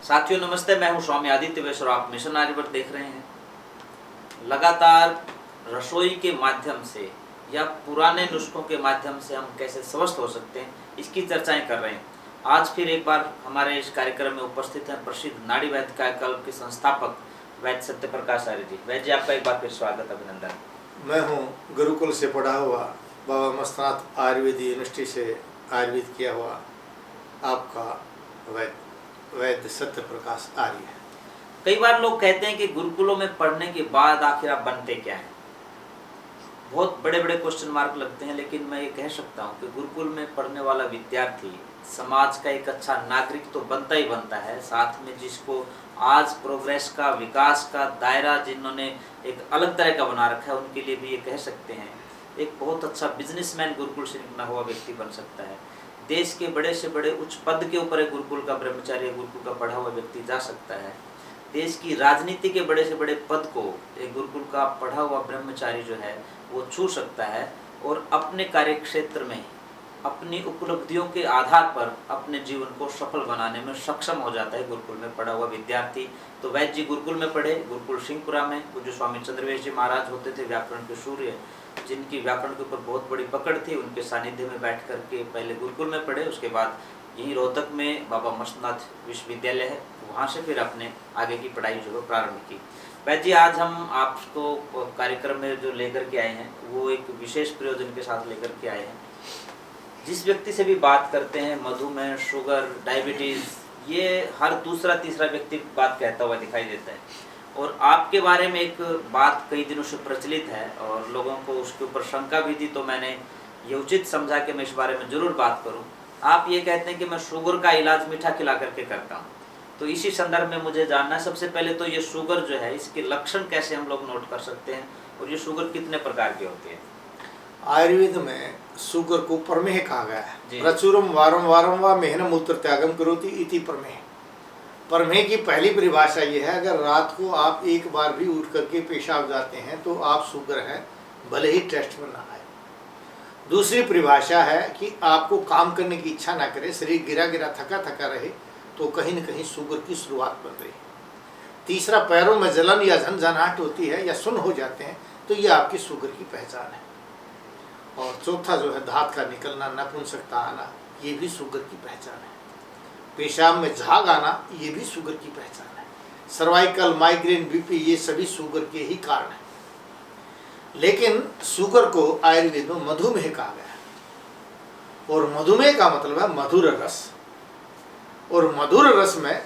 साथियों नमस्ते, मैं हूं स्वामी आदित्य वैश्य और आप मिशन आर्यवर्त देख रहे हैं। लगातार रसोई के माध्यम से या पुराने नुस्खों के माध्यम से हम कैसे स्वस्थ हो सकते हैं, इसकी चर्चाएं कर रहे हैं। आज फिर एक बार हमारे इस कार्यक्रम में उपस्थित हैं प्रसिद्ध नाड़ी वैद्य कायाकल्प के संस्थापक वैद्य सत्यप्रकाश आर्य जी। वैद्य जी, आपका एक बार फिर स्वागत, अभिनंदन। मैं हूँ गुरुकुल से पढ़ा हुआ, बाबा मस्तनाथ आयुर्वेद यूनिवर्सिटी से आयुर्वेद किया हुआ आपका वैद्य सत्यप्रकाश आर्य है। कई बार लोग कहते हैं कि गुरुकुलों में पढ़ने के बाद आखिर आप बनते क्या हैं। बहुत बड़े बड़े क्वेश्चन मार्क लगते हैं, लेकिन मैं ये कह सकता हूँ कि गुरुकुल में पढ़ने वाला विद्यार्थी समाज का एक अच्छा नागरिक तो बनता ही बनता है, साथ में जिसको आज प्रोग्रेस का, विकास का दायरा जिन्होंने एक अलग तरह का बना रखा है, उनके लिए भी ये कह सकते हैं एक बहुत अच्छा बिजनेसमैन गुरुकुल से निकला हुआ व्यक्ति बन सकता है। देश के बड़े से बड़े उच्च पद के ऊपर एक गुरुकुल का ब्रह्मचारी, गुरुकुल का पढ़ा हुआ व्यक्ति जा सकता है। देश की राजनीति के बड़े से बड़े पद को एक गुरुकुल का पढ़ा हुआ ब्रह्मचारी जो है वो छू सकता है और अपने कार्य क्षेत्र में अपनी उपलब्धियों के आधार पर अपने जीवन को सफल बनाने में सक्षम हो जाता है गुरुकुल में पढ़ा हुआ विद्यार्थी। तो वैद्य जी गुरुकुल में पढ़े, गुरुकुल सिंहपुरा में। वो जो स्वामी चंद्रवेश जी महाराज होते थे, व्याकरण के सूर्य, जिनकी व्याकरण के ऊपर बहुत बड़ी पकड़ थी, उनके सानिध्य में बैठ करके पहले गुरुकुल में पढ़े। उसके बाद यहीं रोहतक में बाबा मस्तनाथ विश्वविद्यालय है, वहाँ से फिर अपने आगे की पढ़ाई जो है प्रारंभ की। वैद्य जी, आज हम आपको कार्यक्रम में जो लेकर के आए हैं वो एक विशेष प्रयोजन के साथ लेकर के आए हैं। जिस व्यक्ति से भी बात करते हैं, मधुमेह, शुगर, डायबिटीज़, ये हर दूसरा तीसरा व्यक्ति बात कहता हुआ दिखाई देता है। और आपके बारे में एक बात कई दिनों से प्रचलित है और लोगों को उसके ऊपर शंका भी थी, तो मैंने ये उचित समझा कि मैं इस बारे में ज़रूर बात करूं। आप ये कहते हैं कि मैं शुगर का इलाज मीठा खिला करके करता हूं, तो इसी संदर्भ में मुझे जानना है सबसे पहले तो ये शुगर जो है, इसके लक्षण कैसे हम लोग नोट कर सकते हैं और ये शुगर कितने प्रकार की होती है। आयुर्वेद में शुगर को प्रमेह कहा गया है। प्रचुरम वारम वारम व मेहन मूत्र त्यागम करोति इति प्रमेह। प्रमेह की पहली परिभाषा ये है, अगर रात को आप एक बार भी उठ करके पेशाब जाते हैं तो आप शुगर है, भले ही टेस्ट में ना आए। दूसरी परिभाषा है कि आपको काम करने की इच्छा ना करे, शरीर गिरा गिरा थका थका रहे, तो कहीं न कहीं शुगर की शुरुआत बन रही है। तीसरा, पैरों में जलन या झनझनाहट होती है या सुन्न हो जाते हैं, तो ये आपकी शुगर की पहचान है। और चौथा जो है, दांत का निकलना, नपुंसकता आना, ये भी शुगर की पहचान है। पेशाब में झाग आना, ये भी शुगर की पहचान है। सर्वाइकल, माइग्रेन, बीपी, ये सभी शुगर के ही कारण हैं। लेकिन शुगर को आयुर्वेद में मधुमेह कहा गया है। और मधुमेह का मतलब है मधुर रस। और मधुर रस में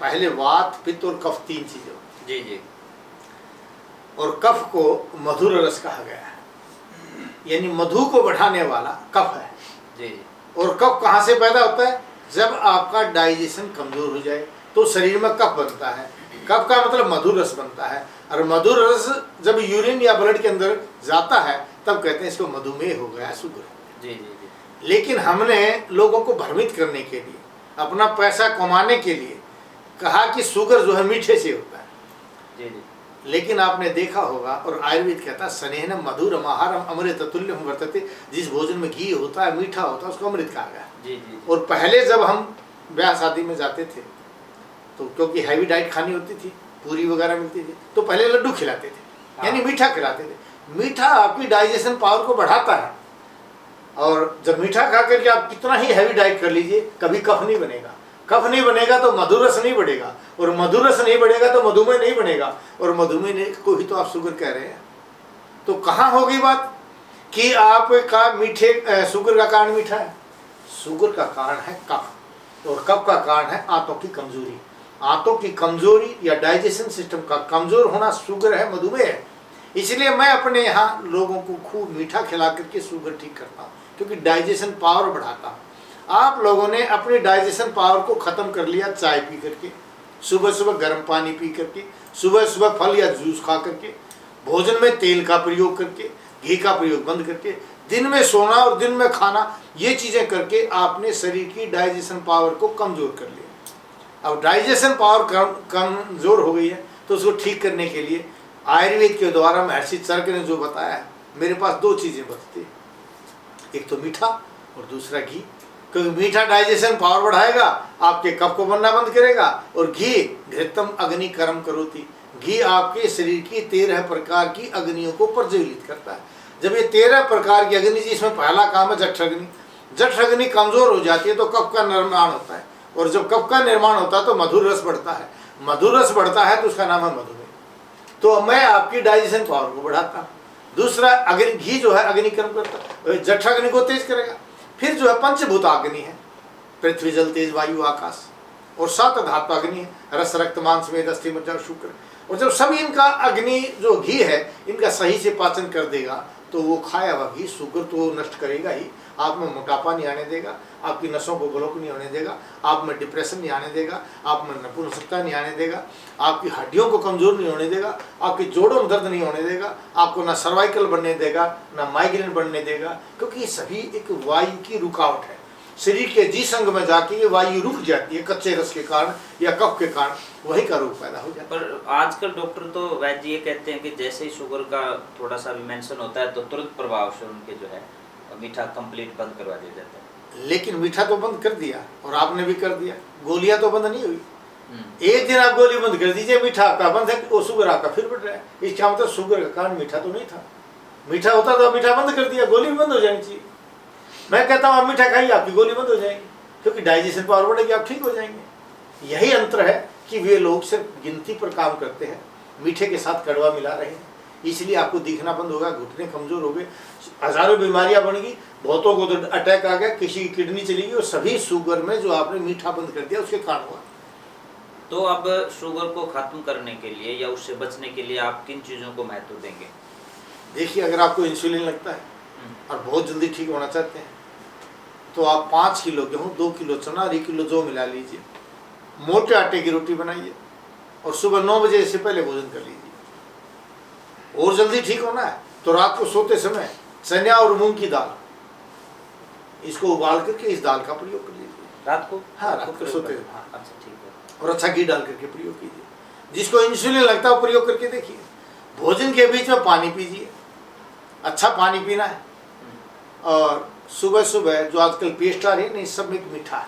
पहले वात, पित्त और कफ, तीन चीजें होती हैं। जी। और कफ को मधुर रस कहा गया है, यानी मधु को बढ़ाने वाला कफ है। जी। और कफ कहाँ से पैदा होता है? जब आपका डाइजेशन कमजोर हो जाए तो शरीर में कफ बनता है। कफ का मतलब मधुर रस बनता है, और मधुर रस जब यूरिन या ब्लड के अंदर जाता है तब कहते हैं इसको मधुमेह हो गया, शुगर। जी। लेकिन हमने लोगों को भ्रमित करने के लिए, अपना पैसा कमाने के लिए कहा कि शुगर जो है मीठे से होता है। जी। लेकिन आपने देखा होगा, और आयुर्वेद कहता है स्नेहन मधुरम आहारम अमृत तुल्यम वर्तते। जिस भोजन में घी होता है, मीठा होता है, उसको अमृत कहा गया। जी। और पहले जब हम ब्याह शादी में जाते थे तो क्योंकि हैवी डाइट खानी होती थी, पूरी वगैरह मिलती थी, तो पहले लड्डू खिलाते थे, यानी मीठा खिलाते थे। मीठा आपकी डाइजेशन पावर को बढ़ाता है, और जब मीठा खा करके आप कितना ही हैवी डाइट कर लीजिए, कभी कफ नहीं बनेगा। कफ नहीं बनेगा तो मधुर रस नहीं बढ़ेगा, और मधुर रस नहीं बढ़ेगा तो मधुमेह नहीं बनेगा, और मधुमेह को ही तो आप शुगर कह रहे हैं। तो कहाँ होगी बात कि आपका मीठे शुगर का कारण मीठा है? शुगर का कारण है कफ, और कफ का कारण है आंतों की कमजोरी। आंतों की कमजोरी या डाइजेशन सिस्टम का कमजोर होना शुगर है, मधुमेह है। इसलिए मैं अपने यहाँ लोगों को खूब मीठा खिला करके शुगर ठीक करता हूँ, क्योंकि डाइजेशन पावर बढ़ाता हूँ। आप लोगों ने अपनी डाइजेशन पावर को ख़त्म कर लिया चाय पी करके, सुबह सुबह गर्म पानी पी करके, सुबह सुबह फल या जूस खा करके, भोजन में तेल का प्रयोग करके, घी का प्रयोग बंद करके, दिन में सोना और दिन में खाना, ये चीज़ें करके आपने शरीर की डाइजेशन पावर को कमज़ोर कर लिया। अब डाइजेशन पावर कमज़ोर हो गई है, तो उसको ठीक करने के लिए आयुर्वेद के द्वारा महर्षि चरक ने जो बताया है, मेरे पास दो चीज़ें बचती हैं, एक तो मीठा और दूसरा घी। क्योंकि मीठा डाइजेशन पावर बढ़ाएगा, आपके कफ को बनना बंद करेगा। और घी घृतम अग्नि कर्म करोति, घी आपके शरीर की 13 प्रकार की अग्नियों को प्रज्वलित करता है। जब ये 13 प्रकार की अग्नि, जिसमें पहला काम है जठ अग्नि, जठ अग्नि कमजोर हो जाती है तो कफ का निर्माण होता है, और जब कफ का निर्माण होता है तो मधुर रस बढ़ता है, मधुर रस बढ़ता है तो उसका नाम है मधुमेह। तो मैं आपकी डाइजेशन पावर को बढ़ाता हूँ। दूसरा अग्नि, घी जो है अग्नि कर्म करता है, जठ अग्नि को तेज करेगा। फिर जो है पंचभूत अग्नि है, पृथ्वी जल तेज वायु आकाश, और 7 धातु अग्नि है, रस रक्त मांस मेद अस्थि मज्जा शुक्र। और जब सभी इनका अग्नि जो घी है इनका सही से पाचन कर देगा तो वो खाया हुआ घी शुगर तो नष्ट करेगा ही, आप में मोटापा नहीं आने देगा, आपकी नसों को ब्लॉक नहीं होने देगा, आप में डिप्रेशन नहीं आने देगा, आप में नपुंसकता नहीं आने देगा, आपकी हड्डियों को कमजोर नहीं होने देगा, आपके जोड़ों में दर्द नहीं होने देगा, आपको ना सर्वाइकल बनने देगा, ना माइग्रेन बनने देगा, क्योंकि ये सभी एक वायु की रुकावट है। शरीर के जिस अंग में जाके ये वायु रुक जाती है कच्चे रस के कारण या कफ के कारण, वही का रोग पैदा हो जाता है। पर आजकल डॉक्टर तो वैद्य जी ये कहते हैं कि जैसे ही शुगर का थोड़ा सा मेंशन होता है तो तुरंत प्रभाव से उनके जो है मीठा कंप्लीट बंद करवा दिया जाता है। लेकिन मीठा तो बंद कर दिया और आपने भी कर दिया, गोलियां तो बंद नहीं हुई। एक दिन आप गोली बंद कर दीजिए, मीठा आपका बंद है, वो शुगर आपका फिर बढ़ रहा है। इसका मतलब शुगर का कारण मीठा तो नहीं था, मीठा होता तो मीठा बंद कर दिया, गोली भी बंद हो जानी चाहिए। मैं कहता हूँ आप मीठा खाइए, आपकी गोली बंद हो जाएगी, क्योंकि डाइजेशन पावर बढ़ेगी, आप ठीक हो जाएंगे। यही अंतर है कि वे लोग सिर्फ गिनती पर काम करते हैं, मीठे के साथ कड़वा मिला रहे हैं, इसलिए आपको दिखना बंद होगा, घुटने कमजोर हो गए, हजारों बीमारियां बन गई, बहुतों को तो अटैक आ गया, किसी की किडनी चली गई, और सभी शुगर में जो आपने मीठा बंद कर दिया उसके कारण हुआ। तो अब शुगर को खत्म करने के लिए या उससे बचने के लिए आप किन चीज़ों को महत्व देंगे? देखिए, अगर आपको इंसुलिन लगता है और बहुत जल्दी ठीक होना चाहते हैं तो आप 5 किलो गेहूँ, 2 किलो चना, 1 किलो जौ मिला लीजिए, मोटे आटे की रोटी बनाइए और सुबह 9 बजे से पहले भोजन कर लीजिए। और जल्दी ठीक होना है तो रात को सोते समय चना और मूंग की दाल, इसको उबाल करके इस दाल का प्रयोग कर लीजिए रात को। हाँ, रात को सोते हुए। हाँ, अच्छा ठीक है। और अच्छा घी डाल करके प्रयोग कीजिए। जिसको इंसुलिन लगता है प्रयोग करके देखिए। भोजन के बीच में पानी पीजिए, अच्छा पानी पीना है। और सुबह सुबह जो आजकल पेस्ट आ रही है, नहीं सब में मीठा है,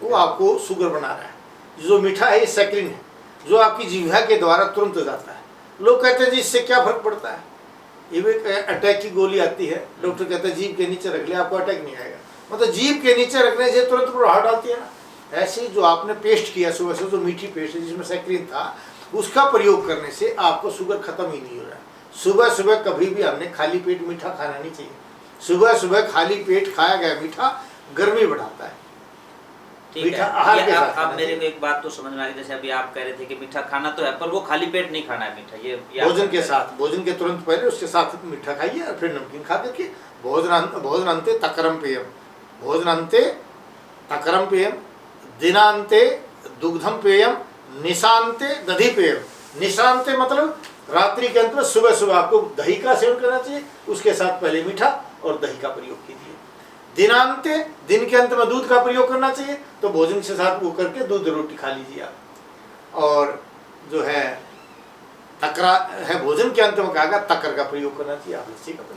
वो आपको शुगर बना रहा है। जो मीठा है ये सैक्रिन है, जो आपकी जीवा के द्वारा तुरंत हो जाता है। लोग कहते हैं जी इससे क्या फर्क पड़ता है, ये अटैक की गोली आती है, डॉक्टर कहता है जीभ के नीचे रख ले आपको अटैक नहीं आएगा। मतलब जीभ के नीचे रखने से तुरंत प्रभाव डालती है ना। ऐसे जो आपने पेस्ट किया सुबह से, जो मीठी पेस्ट है जिसमें सैक्रिन था, उसका प्रयोग करने से आपको शुगर खत्म ही नहीं हो रहा है। सुबह सुबह कभी भी हमने खाली पेट मीठा खाना नहीं चाहिए। सुबह सुबह खाली पेट खाया गया मीठा गर्मी बढ़ाता है। ठीक है। अब मेरे को एक बात तो समझ में आ गई, जैसे अभी आप कह रहे थे कि मीठा खाना तो है पर वो खाली पेट नहीं खाना है मीठा। ये भोजन के साथ, भोजन के तुरंत पहले उसके साथ मीठा खाइए और फिर नमकीन खा करके भोजन अंते तकरम पेयम, भोजन अंते तकरम पेयम, दिनांते दुग्धम पेयम, निशांते दधी पेयम। निशांते मतलब रात्रि के अंत में सुबह सुबह आपको दही का सेवन करना चाहिए, उसके साथ पहले मीठा और दही का प्रयोग कीजिए। दिनांते दिन के अंत में दूध का प्रयोग करना चाहिए, तो भोजन के साथ वो करके दूध रोटी खा लीजिए आप। और जो है तकरा है, भोजन के अंत में कहा तकर का प्रयोग करना चाहिए, आप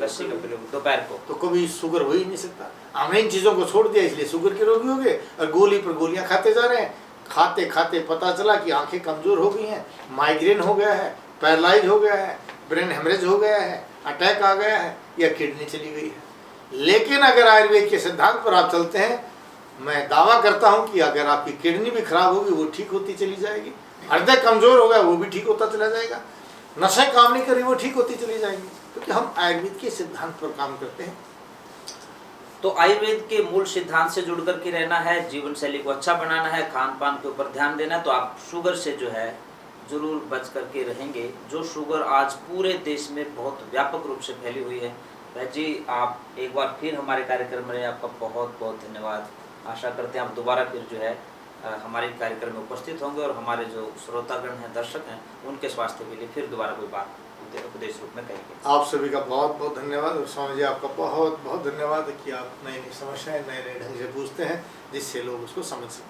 लस्सी का प्रयोग दोपहर को, तो कभी शुगर हो ही नहीं सकता। हमने इन चीज़ों को छोड़ दिया इसलिए शुगर के रोगी हो गए और गोली पर गोलियां खाते जा रहे हैं। खाते खाते पता चला कि आंखें कमजोर हो गई हैं, माइग्रेन हो गया है, पैरालाइज हो गया है, ब्रेन हेमरेज हो गया है, अटैक आ गया है या किडनी चली गई है। लेकिन अगर आयुर्वेद के सिद्धांत पर आप चलते हैं, मैं दावा करता हूं कि अगर आपकी किडनी भी खराब होगी वो ठीक होती चली जाएगी, हृदय कमजोर हो गया वो भी ठीक होता चला जाएगा, नशें काम नहीं करी वो ठीक होती चली जाएंगी, क्योंकि हम आयुर्वेद के सिद्धांत पर काम करते हैं। तो आयुर्वेद के मूल सिद्धांत से जुड़ करके रहना है, जीवन शैली को अच्छा बनाना है, खान पान के ऊपर ध्यान देना है, तो आप शुगर से जो है जरूर बच करके रहेंगे। जो शुगर आज पूरे देश में बहुत व्यापक रूप से फैली हुई है। वैद्य जी, आप एक बार फिर हमारे कार्यक्रम में रहे, आपका बहुत बहुत धन्यवाद। आशा करते हैं आप दोबारा फिर जो है हमारे कार्यक्रम में उपस्थित होंगे और हमारे जो श्रोतागण हैं, दर्शक हैं, उनके स्वास्थ्य के लिए फिर दोबारा कोई बात उपदेश रूप में कहेंगे। आप सभी का बहुत बहुत धन्यवाद और स्वामी जी आपका बहुत बहुत धन्यवाद कि आप नई नई समस्याएं नए नए ढंग से पूछते हैं, जिससे लोग उसको समझ सकते हैं।